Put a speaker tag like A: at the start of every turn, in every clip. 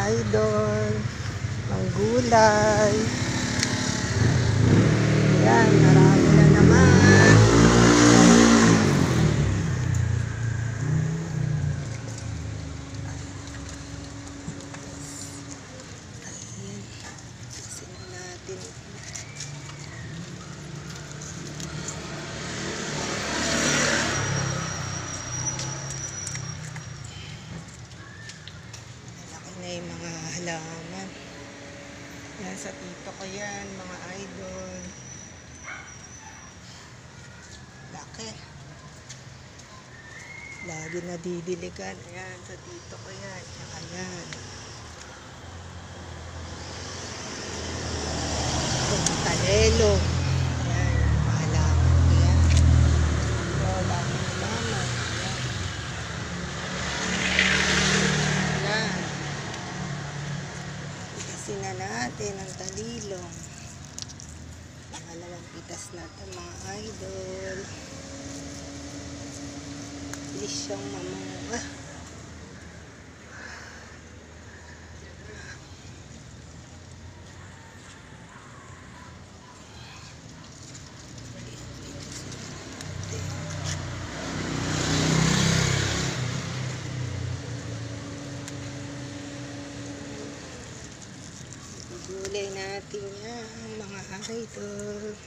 A: idol, ng gulay. Yan, marami na naman. Ayan, sinin natin. Malaki na yung mga halaman. Yan, sa tito ko yan, mga idol. Laki. Lagi nadidiligan. Ayan, sa tito ko yan. Ayan. Itong talelo. Ayan, mahalaman ko yan. So, lagi naman. Ayan. Ayan. Pitasin na natin ang talilong. Pangalawang pitas natin mga idol. Bilis siyang mamunga. Gulay natin yan mga idol.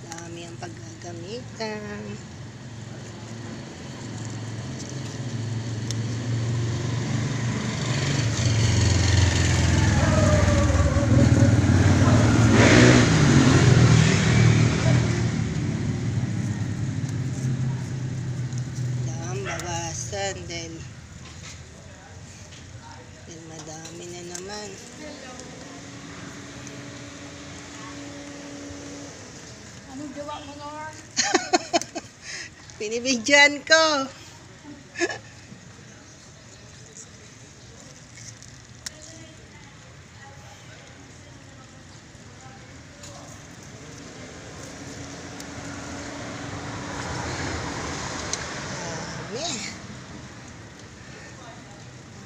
A: Dami ang paggagamitan. Dahang bawasan dahil madami na naman.
B: Anong gawa mo, Nor?
A: Pinibigyan ko.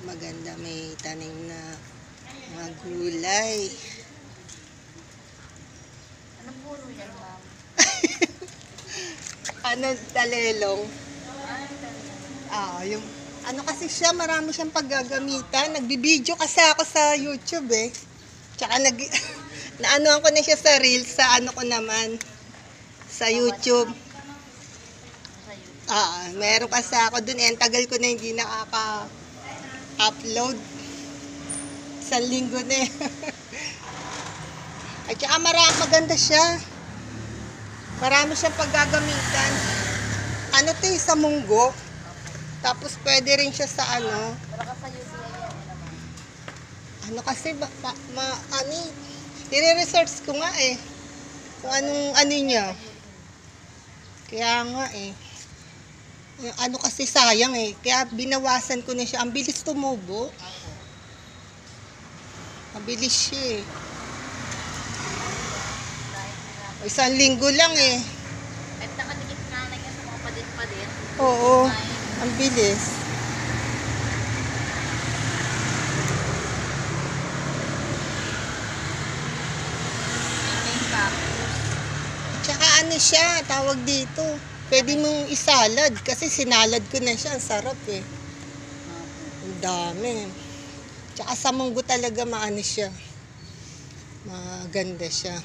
A: Maganda, may tanim na mga gulay.
B: Anong puro yan, ma'am?
A: Ano, talelong? Yung ano kasi siya, marami siyang paggagamitan. Nagbibideo kasi ako sa YouTube eh. Tsaka naanoan ko na siya sa Reels, sa ano ko naman, sa YouTube. Meron kasi ako dun eh. Ang tagal ko na hindi nakaka-upload. 1 linggo na eh. At saka maganda siya. Marami siyang paggagamitan. Ano to eh, sa munggo. Tapos pwede rin siya sa ano.
B: Wala ka sa UCI yan, naman.
A: Ano kasi, i-research ko nga eh. Kung anong ano niya. Kaya nga eh. Ano kasi sayang eh. Kaya binawasan ko na siya. Ang bilis tumubo. Mabilis siya eh. 1 linggo lang eh.
B: At nakadikit na lang yan sa mga padit-padit.
A: Oo. Ang bilis. Tsaka ano siya, tawag dito. Pwede mong isalad kasi sinalad ko na siya. Ang sarap eh. Ang dami. Tsaka sa munggo talaga maano siya. Maganda siya.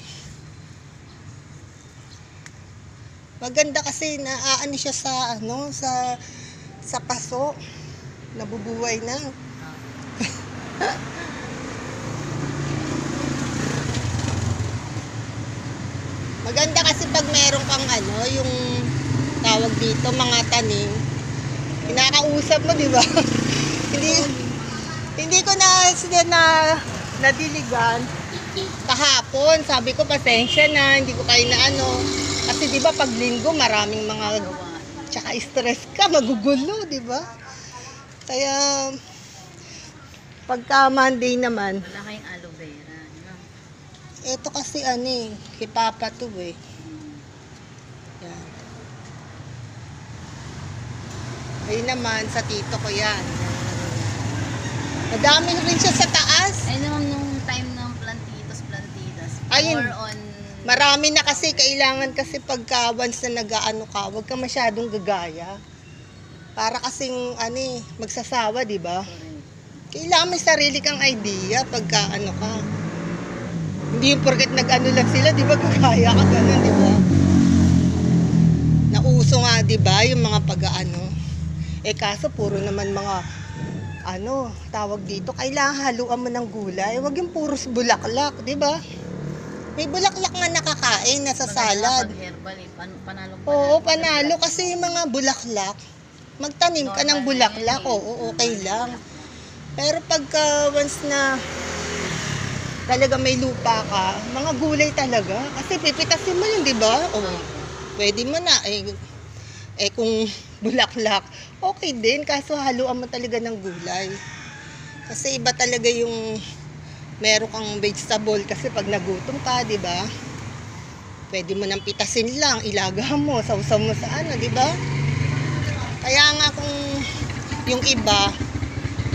A: Maganda kasi naaano siya sa ano, sa paso. Nabubuhay na. Maganda kasi pag meron kang ano, yung tawag dito, mga tanim. Kinakausap mo, di ba? hindi ko nadiligan. Kahapon, sabi ko pasensya na, hindi ko kayo na ano. Kasi di ba pag linggo maraming mga tsaka stress ka, magugulo, di ba? Kaya pagka Monday naman,
B: Wala kayong aloe vera, di ba?
A: ito kasi ano eh, kay Papa to eh. Yan. Ayun naman, sa tito ko yan. Madami rin siya sa taas.
B: Ay naman nung time ng plantitas.
A: Ayun.
B: More on...
A: Marami na kasi, kailangan kasi pagka once na nag-aano ka, huwag ka masyadong gagaya. Para kasing, magsasawa, di ba? Kailangan may sarili kang idea pagka ano ka. Hindi yung porket nag-ano lang sila, di ba, gagaya ka ganun, di ba? Nauso nga, di ba, yung mga pag-ano. Kaso puro naman mga, tawag dito, kailangan haluan mo ng gulay. Huwag yung puros bulaklak, di ba? May bulaklak nga nakakain, nasa salad.
B: Herbal, panalo.
A: Oo, panalo. Kasi yung mga bulaklak, magtanim ka ng bulaklak, oo, okay lang. Pero pagka once na talaga may lupa ka, mga gulay talaga. Kasi pipitasin mo yun, di ba? O, pwede mo na. Kung bulaklak, okay din. Kaso haluan mo talaga ng gulay. Kasi iba talaga yung meron kang vegetable. Kasi pag nagutom ka, di ba? Pwede mo nang pitasin lang. Ilaga mo, sausaw mo sa di ba? Kaya nga kung yung iba,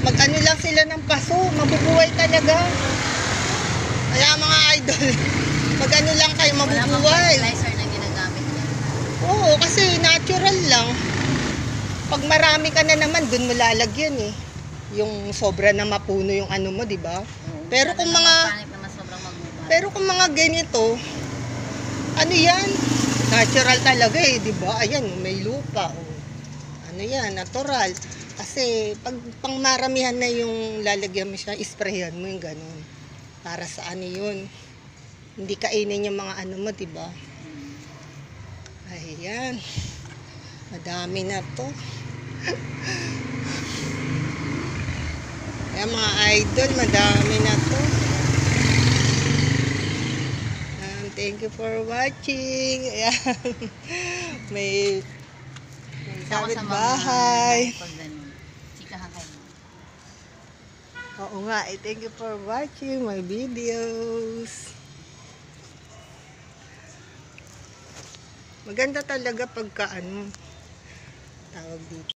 A: mag-ano lang sila ng paso, mabubuhay talaga. Kaya mga idol, mag-ano lang kayo, mabubuhay.
B: Wala fertilizer na ginagamit niya.
A: Oo, kasi natural lang. Pag marami ka na naman, dun mo lalagyan yung sobra na mapuno yung ano mo, di ba? Pero kung
B: Pero
A: kung mga ganito, ano yan? Natural talaga di ba? Ayan, may lupa. Ano yan, natural. Kasi pag pangmaramihan na yung lalagyan mo siya, isprayan mo yung ganun. Para sa yun. Hindi kainin yung mga mo, di ba? Ayan. Madami na to. Ayan mga idol, madami na to. Thank you for watching. Ayan. May sabit bahay.
B: Chikahan kayo.
A: Oo nga, thank you for watching my videos. Maganda talaga pagka tawag dito.